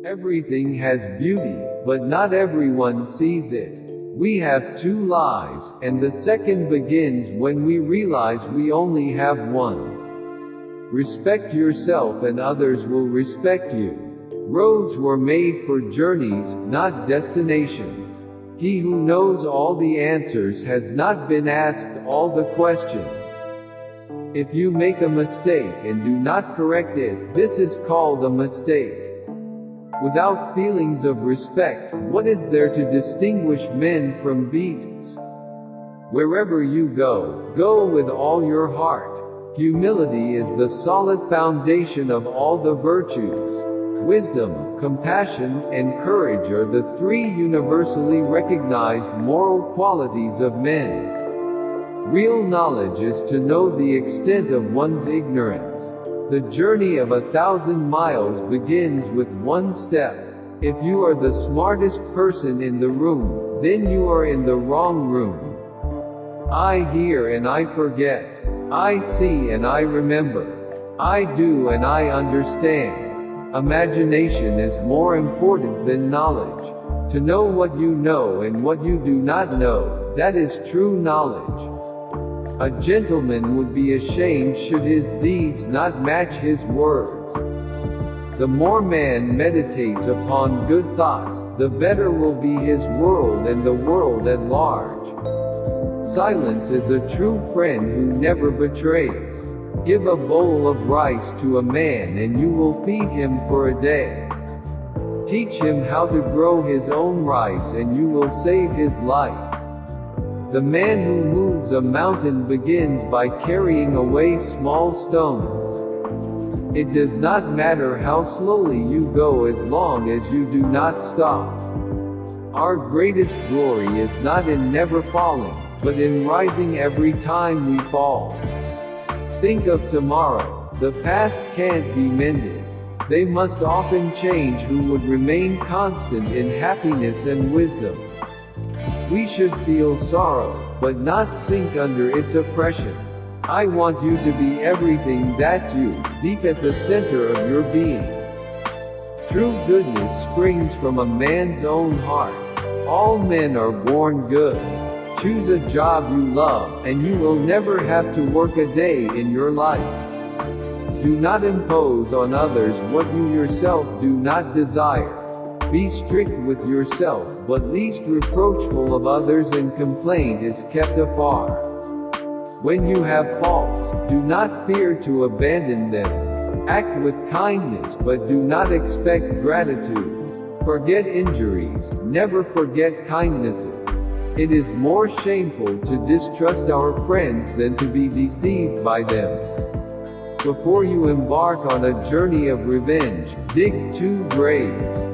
Everything has beauty, but not everyone sees it. We have two lives, and the second begins when we realize we only have one. Respect yourself and others will respect you. Roads were made for journeys, not destinations. He who knows all the answers has not been asked all the questions. If you make a mistake and do not correct it, this is called a mistake. Without feelings of respect, what is there to distinguish men from beasts? Wherever you go, go with all your heart. Humility is the solid foundation of all the virtues. Wisdom, compassion, and courage are the three universally recognized moral qualities of men. Real knowledge is to know the extent of one's ignorance. The journey of 1,000 miles begins with one step. If you are the smartest person in the room, then you are in the wrong room. I hear and I forget. I see and I remember. I do and I understand. Imagination is more important than knowledge. To know what you know and what you do not know, that is true knowledge. A gentleman would be ashamed should his deeds not match his words. The more man meditates upon good thoughts, the better will be his world and the world at large. Silence is a true friend who never betrays. Give a bowl of rice to a man and you will feed him for a day. Teach him how to grow his own rice and you will save his life. The man who moves a mountain begins by carrying away small stones. It does not matter how slowly you go as long as you do not stop. Our greatest glory is not in never falling, but in rising every time we fall. Think of tomorrow. The past can't be mended. They must often change who would remain constant in happiness and wisdom. We should feel sorrow, but not sink under its oppression. I want you to be everything that's you, deep at the center of your being. True goodness springs from a man's own heart. All men are born good. Choose a job you love, and you will never have to work a day in your life. Do not impose on others what you yourself do not desire. Be strict with yourself, but least reproachful of others, and complaint is kept afar. When you have faults, do not fear to abandon them. Act with kindness but do not expect gratitude. Forget injuries, never forget kindnesses. It is more shameful to distrust our friends than to be deceived by them. Before you embark on a journey of revenge, dig 2 graves.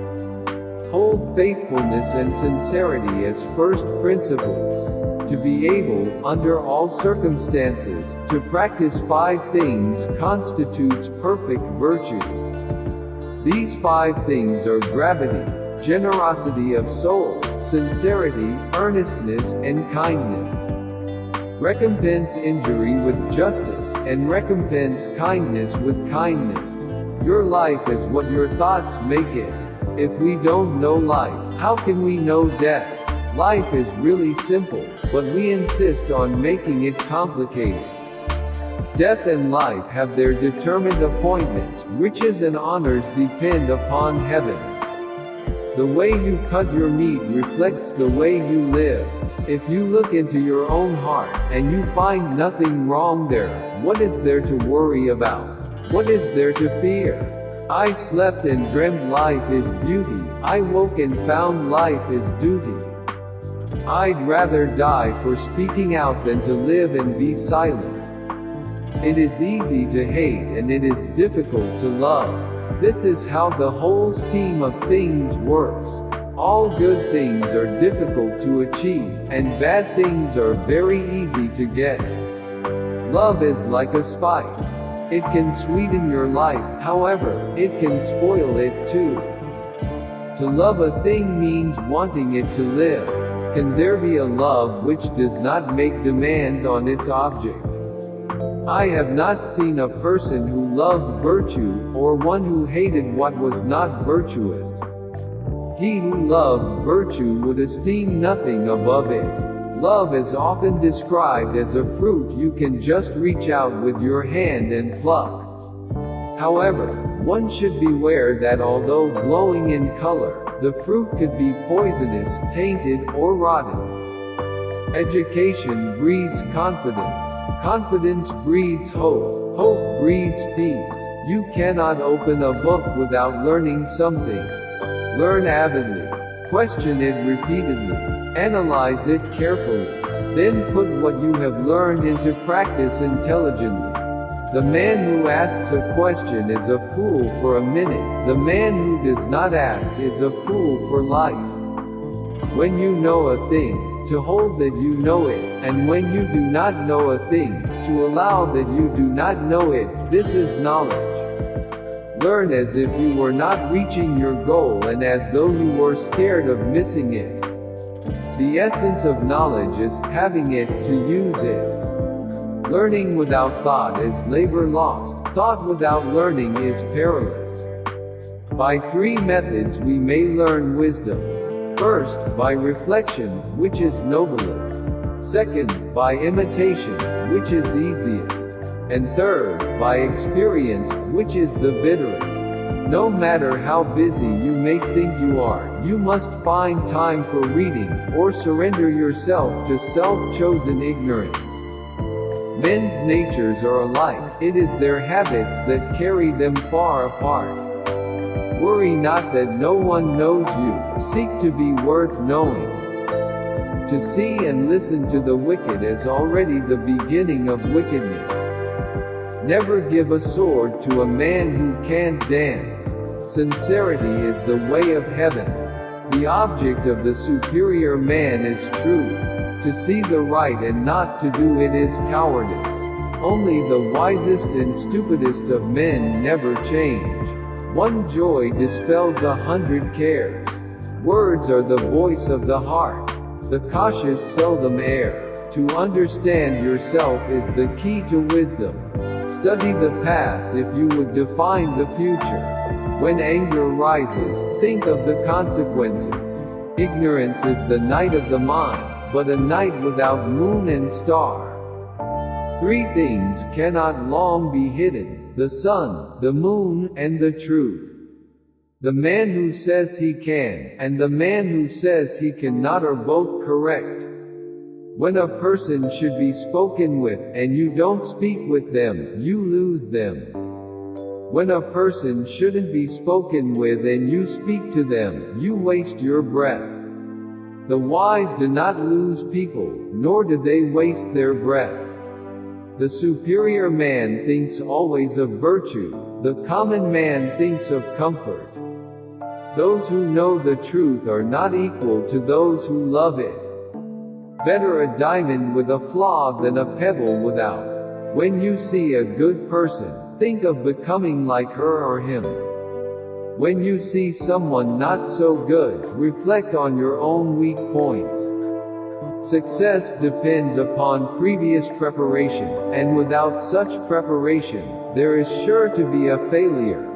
Hold faithfulness and sincerity as first principles. To be able, under all circumstances, to practice 5 things constitutes perfect virtue. These 5 things are gravity, generosity of soul, sincerity, earnestness, and kindness. Recompense injury with justice, and recompense kindness with kindness. Your life is what your thoughts make it. If we don't know life, how can we know death? Life is really simple, but we insist on making it complicated. Death and life have their determined appointments. Riches and honors depend upon heaven. The way you cut your meat reflects the way you live. If you look into your own heart, and you find nothing wrong there, what is there to worry about? What is there to fear? I slept and dreamt life is beauty. I woke and found life is duty. I'd rather die for speaking out than to live and be silent. It is easy to hate and it is difficult to love. This is how the whole scheme of things works. All good things are difficult to achieve, and bad things are very easy to get. Love is like a spice. It can sweeten your life, however, it can spoil it too. To love a thing means wanting it to live. Can there be a love which does not make demands on its object? I have not seen a person who loved virtue, or one who hated what was not virtuous. He who loved virtue would esteem nothing above it. Love is often described as a fruit you can just reach out with your hand and pluck. However, one should beware that although glowing in color, the fruit could be poisonous, tainted, or rotten. Education breeds confidence. Confidence breeds hope. Hope breeds peace. You cannot open a book without learning something. Learn avidly. Question it repeatedly. Analyze it carefully. Then put what you have learned into practice intelligently. The man who asks a question is a fool for a minute. The man who does not ask is a fool for life. When you know a thing, to hold that you know it, and when you do not know a thing, to allow that you do not know it, this is knowledge. Learn as if you were not reaching your goal and as though you were scared of missing it. The essence of knowledge is having it to use it. Learning without thought is labor lost. Thought without learning is perilous. By 3 methods we may learn wisdom. First, by reflection, which is noblest. Second, by imitation, which is easiest. And third, by experience, which is the bitterest. No matter how busy you may think you are, you must find time for reading, or surrender yourself to self-chosen ignorance. Men's natures are alike, it is their habits that carry them far apart. Worry not that no one knows you, seek to be worth knowing. To see and listen to the wicked is already the beginning of wickedness. Never give a sword to a man who can't dance. Sincerity is the way of heaven. The object of the superior man is truth. To see the right and not to do it is cowardice. Only the wisest and stupidest of men never change. One joy dispels 100 cares. Words are the voice of the heart. The cautious seldom err. To understand yourself is the key to wisdom. Study the past if you would define the future. When anger rises, think of the consequences. Ignorance is the night of the mind, but a night without moon and star. 3 things cannot long be hidden: the sun, the moon, and the truth. The man who says he can, and the man who says he cannot are both correct. When a person should be spoken with, and you don't speak with them, you lose them. When a person shouldn't be spoken with and you speak to them, you waste your breath. The wise do not lose people, nor do they waste their breath. The superior man thinks always of virtue, the common man thinks of comfort. Those who know the truth are not equal to those who love it. Better a diamond with a flaw than a pebble without. When you see a good person, think of becoming like her or him. When you see someone not so good, reflect on your own weak points. Success depends upon previous preparation, and without such preparation, there is sure to be a failure.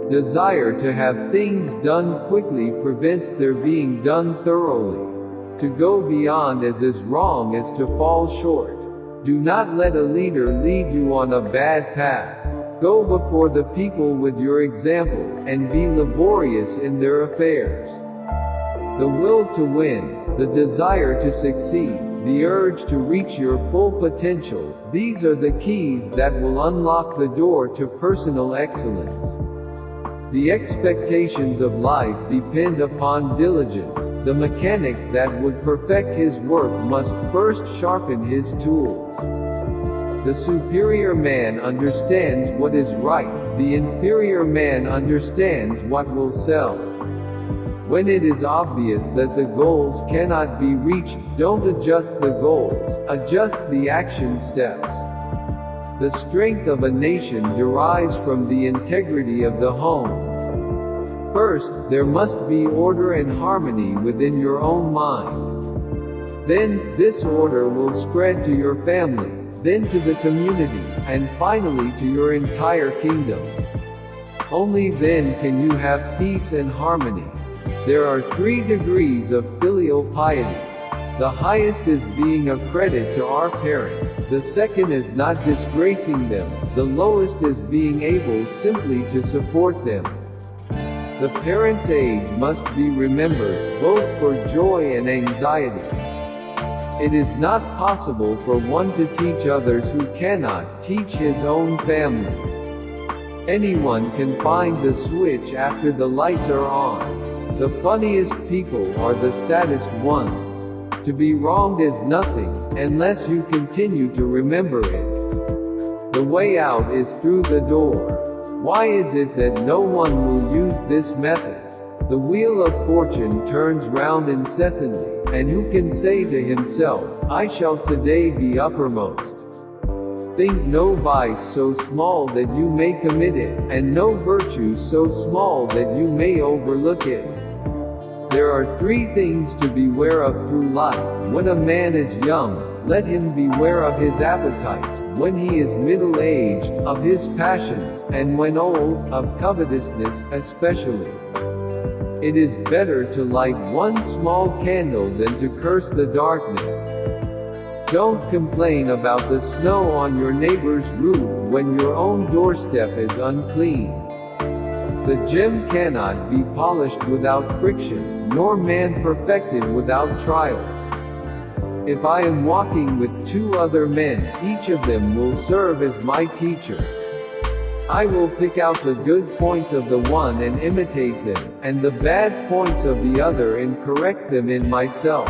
Desire to have things done quickly prevents their being done thoroughly. To go beyond is as wrong as to fall short. Do not let a leader lead you on a bad path. Go before the people with your example, and be laborious in their affairs. The will to win, the desire to succeed, the urge to reach your full potential, these are the keys that will unlock the door to personal excellence. The expectations of life depend upon diligence. The mechanic that would perfect his work must first sharpen his tools. The superior man understands what is right, the inferior man understands what will sell. When it is obvious that the goals cannot be reached, don't adjust the goals, adjust the action steps. The strength of a nation derives from the integrity of the home. First, there must be order and harmony within your own mind. Then, this order will spread to your family, then to the community, and finally to your entire kingdom. Only then can you have peace and harmony. There are 3 degrees of filial piety. The highest is being a credit to our parents, the second is not disgracing them, the lowest is being able simply to support them. The parent's age must be remembered, both for joy and anxiety. It is not possible for one to teach others who cannot teach his own family. Anyone can find the switch after the lights are on. The funniest people are the saddest ones. To be wronged is nothing, unless you continue to remember it. The way out is through the door. Why is it that no one will use this method? The wheel of fortune turns round incessantly, and who can say to himself, I shall today be uppermost? Think no vice so small that you may commit it, and no virtue so small that you may overlook it. There are 3 things to beware of through life. When a man is young, let him beware of his appetites, when he is middle-aged, of his passions, and when old, of covetousness, especially. It is better to light one small candle than to curse the darkness. Don't complain about the snow on your neighbor's roof when your own doorstep is unclean. The gem cannot be polished without friction, nor man perfected without trials. If I am walking with 2 other men, each of them will serve as my teacher. I will pick out the good points of the one and imitate them, and the bad points of the other and correct them in myself.